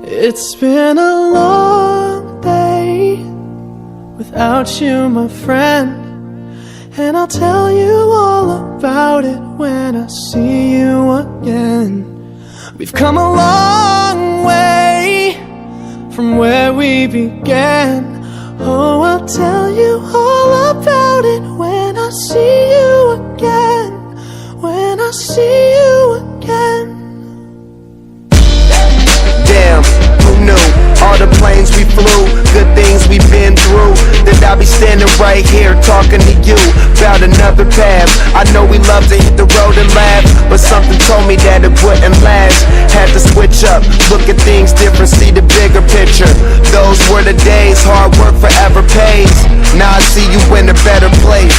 It's been a long day without you, my friend, and I'll tell you all about it when I see you again. We've come a long way from where we began. Oh, I'll tell you all about it when I see you again. When I see you again. Damn, who knew? All the planes we flew, good things we've been through, that I'll be standing right here talking to you about another path. I know we love to hit the road and laugh, but something told me that it wouldn't last. Had to switch up, look at things different, see the bigger picture. Those were the days, hard work forever pays. Now I see you in a better place.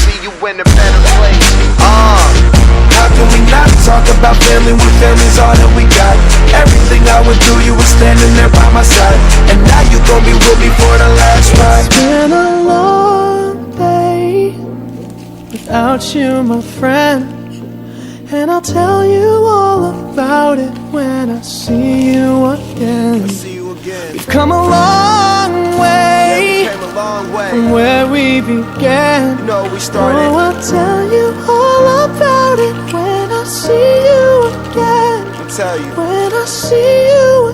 How can we not talk about family when family's all that we got? Everything I went through, you were standing there by my side, and now you gon' be with me for the last ride. It's been a long day without you, my friend, and I'll tell you all about it when I see you again. We've come a long way, from where we began. You know, we started. Oh, I'll tell you all about it when I see you again. I'll tell you. When I see you